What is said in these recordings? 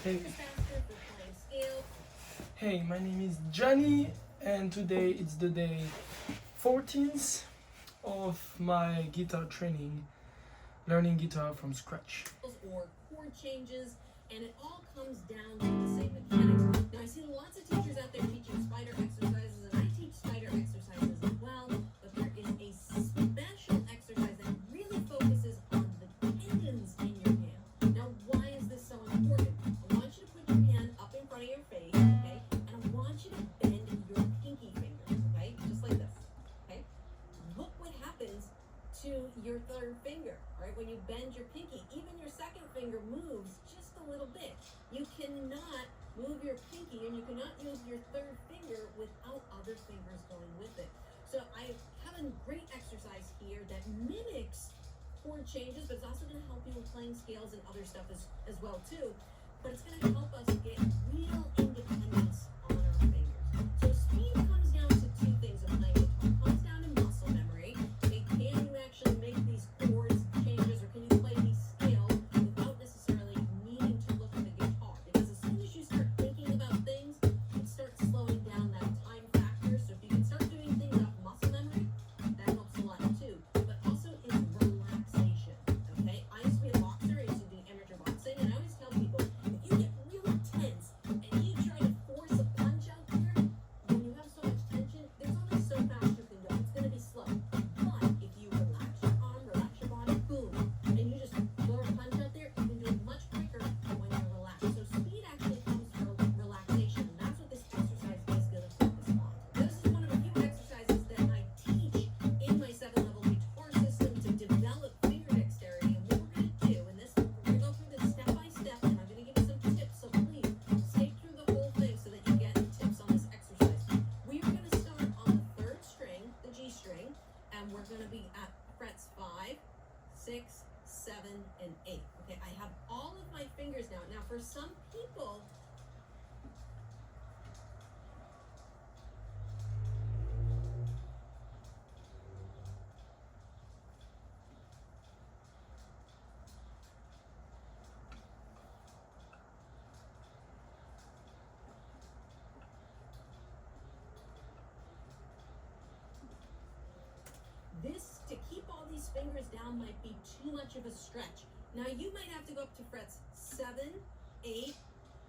Hey. Hey, my name is Johnny, and today it's the day 14th of my guitar training, learning guitar from scratch. Or chord changes, and it all comes down to the same mechanics. Now, I see lots of teachers out there teaching spider exercises, and I teach spider exercises as well, but there is a special exercise that really focuses on the tendons in your hand. Now, why is this so important? I want you to put your hand up in front of your face, okay? And I want you to bend your pinky finger, okay? Just like this, okay? Look what happens to your third finger, all right? When you bend your pinky, even your second finger moves just a little bit. You cannot move your pinky and you cannot use your third finger without other fingers going with it. So I have a great exercise here that mimics chord changes, but it's also going to help you with playing scales and other stuff as well too. But it's going to help us get real independence on our fingers. So speed comes down to two things of playing guitar. It comes down to muscle memory. Okay, can you actually make these chords changes, or can you play these scales without necessarily needing to look at the guitar? Because as soon as you start thinking about things, it starts slowing down that time factor. So if you can start doing things off muscle memory, that helps a lot too. But also is relaxation. Okay, I used to be a boxer. I used to do amateur boxing, and I always tell people, if you get really tense and you try to force a punch out there, when you have so much tension, there's only so fast you can go. It's going to be slow. But if you relax your arm, relax your body, boom, and you just throw a punch out there, you can do it much quicker when you're relaxed. So speed actually comes from relaxation, and that's what this exercise is going to focus on. This is one of a few exercises that I teach in my 7-level guitar system to develop finger dexterity. And what we're going to do in this, we're going to go through this step by step, and I'm going to give you some tips. So please stay through the whole thing so that you get tips on this exercise. We are going to start on the third string, the G string, and we're going to be at frets 5, 6, 7, and 8. Okay, I have all of my fingers now. Now, for some people, this, to keep all these fingers down, might be too much of a stretch. Now, you might have to go up to frets 7, 8,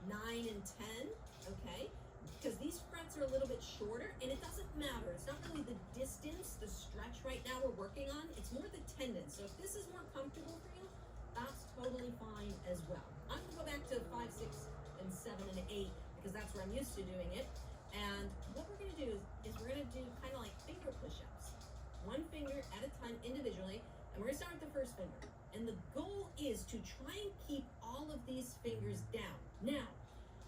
9, and 10, okay? Because these frets are a little bit shorter, and it doesn't matter. It's not really the distance, the stretch right now we're working on. It's more the tendon. So if this is more comfortable for you, that's totally fine as well. I'm going to go back to 5, 6, and 7, and 8, because that's where I'm used to doing it. And what we're going to do is we're going to do kind of like finger push-ups. One finger at a time individually, and we're going to start with the first finger. And the goal is to try and keep all of these fingers down. Now,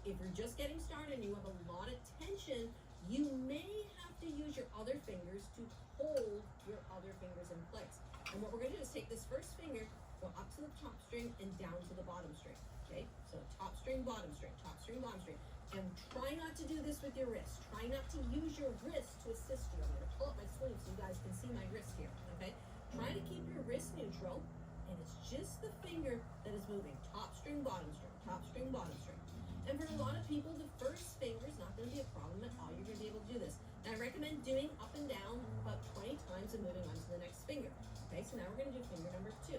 if you're just getting started and you have a lot of tension, you may have to use your other fingers to hold your other fingers in place. And what we're going to do is take this first finger, go up to the top string and down to the bottom string. Okay, so top string, bottom string, top string, bottom string. And try not to do this with your wrist. Try not to use your wrist to assist you. I'm going to pull up my sleeve so you guys can see my wrist here, okay? Try to keep your wrist neutral, and it's just the finger that is moving. Top string, bottom string, top string, bottom string. And for a lot of people, the first finger is not going to be a problem at all. You're going to be able to do this. Now, I recommend doing up and down about 20 times and moving on to the next finger. Okay, so now we're going to do finger number 2.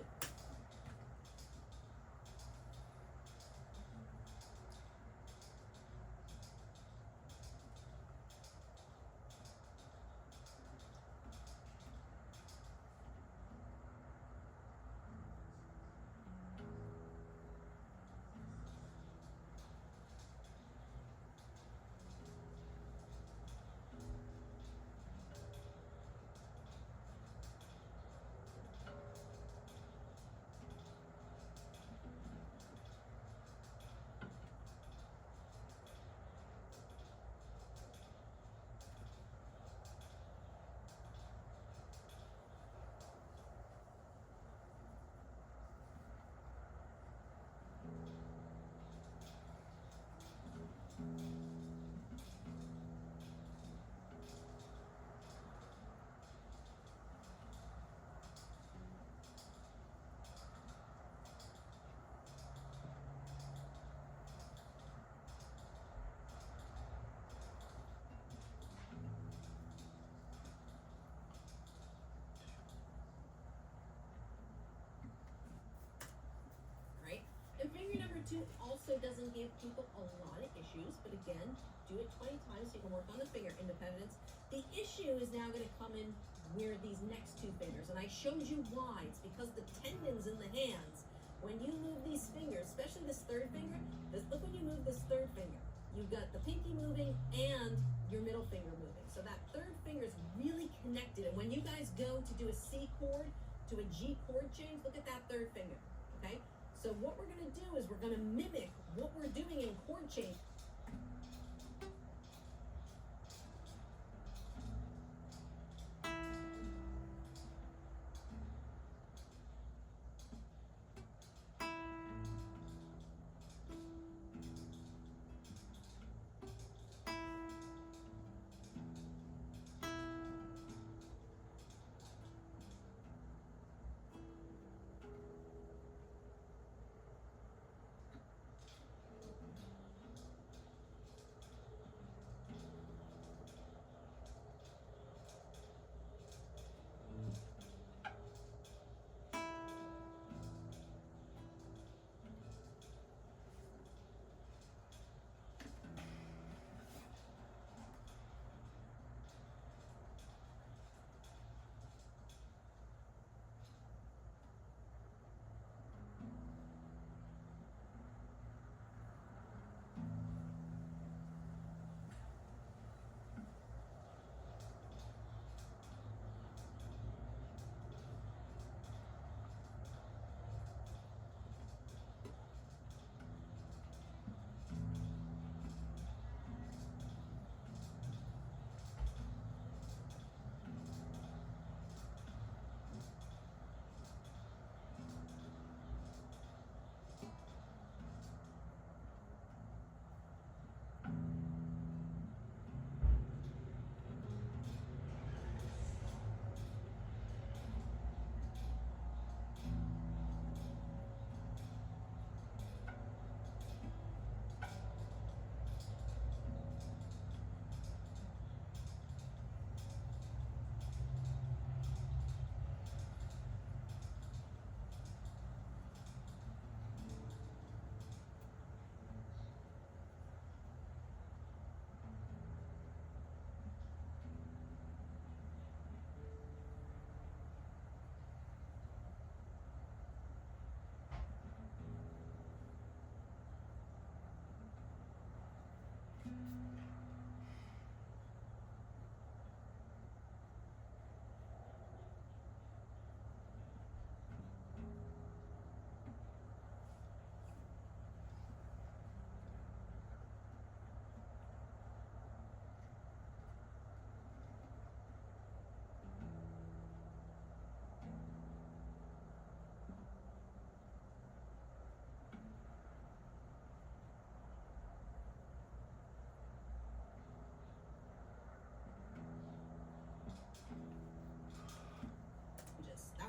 also doesn't give people a lot of issues, but again, do it 20 times so you can work on the finger independence. The issue is now going to come in where these next two fingers, and I showed you why. It's because the tendons in the hands, when you move these fingers, especially this third finger, look when you move this third finger, you've got the pinky moving and your middle finger moving. So that third finger is really connected, and when you guys go to do a C chord to a G chord change, look at that third finger, okay? So what we're going to do is we're going to mimic what we're doing in chord change.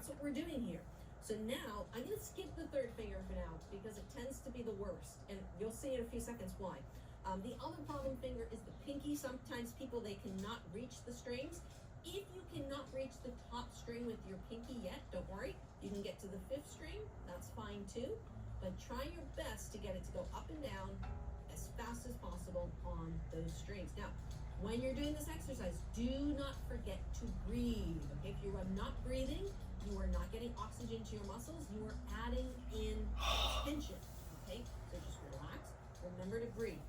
That's what we're doing here. So now I'm going to skip the third finger for now because it tends to be the worst, and you'll see in a few seconds why. The other problem finger is the pinky. Sometimes people, they cannot reach the strings. If you cannot reach the top string with your pinky yet, don't worry. You can get to the fifth string. That's fine too. But try your best to get it to go up and down as fast as possible on those strings. Now, when you're doing this exercise, do not forget to breathe. Okay, if you are not breathing, you are not getting oxygen to your muscles. You are adding in tension. Okay, so just relax. Remember to breathe.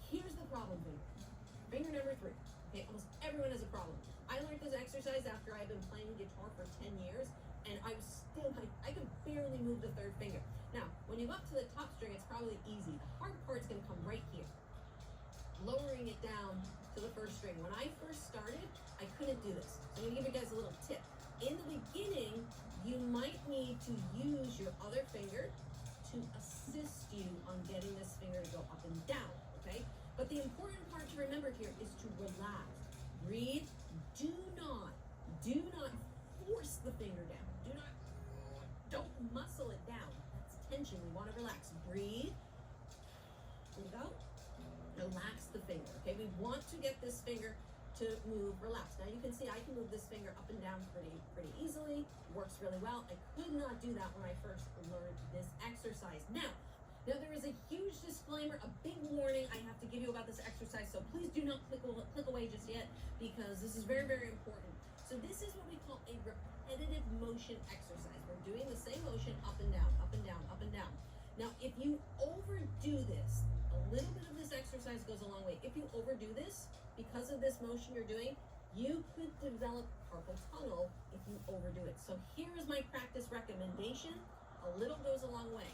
Here's the problem finger. Finger number 3. Okay, almost everyone has a problem. I learned this exercise after I've been playing guitar for 10 years, and I was still, I could barely move the third finger. Now, when you go up to the top string, it's probably easy. The hard part's gonna come right here. Lowering it down to the first string. When I first started, I couldn't do this. So I'm gonna give you guys a little tip. In the beginning, you might need to use your other finger to assist you on getting this finger to go up and down, okay? But the important part to remember here is to relax. Breathe. Do not force the finger down. Don't muscle it down. That's tension. We want to relax. Breathe. Breathe out. Relax the finger, okay? We want to get this finger to move relaxed. Now you can see I can move this finger up and down pretty easily. Works really well. I could not do that when I first learned this exercise. Now, Now there is a huge disclaimer, a big warning I have to give you about this exercise, so please do not click away just yet, because this is very, very important. So this is what we call a repetitive motion exercise. We're doing the same motion up and down, up and down, up and down. Now if you overdo this, a little bit of this exercise goes a long way. If you overdo this, because of this motion you're doing, you could develop carpal tunnel if you overdo it. So here is my practice recommendation. A little goes a long way.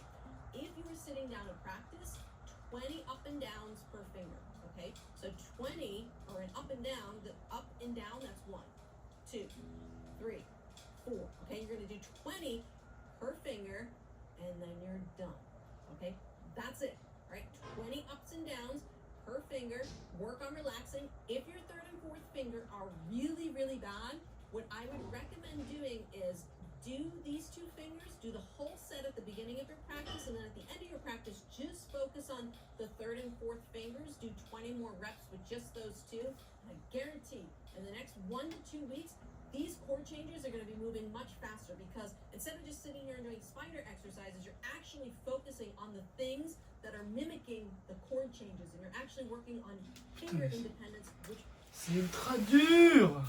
If you were sitting down to practice, 20 up and downs per finger, okay? So 20, or an up and down, that's 1, 2, 3, 4, okay? You're gonna do 20 per finger, and then you're done, okay? That's it, right? 20 ups and downs per finger, work on relaxing. If your third and fourth finger are really, really bad, what I would recommend doing is do these 2 fingers, do the whole set at the beginning of your practice, and then at the end of your practice, just focus on the third and fourth fingers. Do 20 more reps with just those 2. And I guarantee in the next 1 to 2 weeks, these chord changes are going to be moving much faster, because instead of just sitting here and doing spider exercises, you're actually focusing on the things that are mimicking the chord changes, and you're actually working on finger independence, which C'est ultra dur.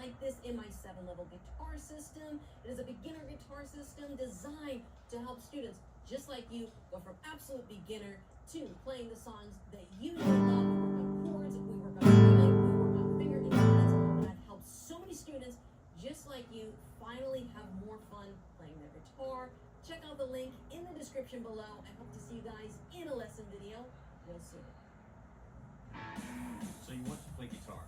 like this in my 7-level guitar system. It is a beginner guitar system designed to help students just like you go from absolute beginner to playing the songs that you know and love. We work on chords, we work on rhythm, we work on finger independence, and I've helped so many students just like you finally have more fun playing their guitar. Check out the link in the description below. I hope to see you guys in a lesson video real soon. So you want to play guitar?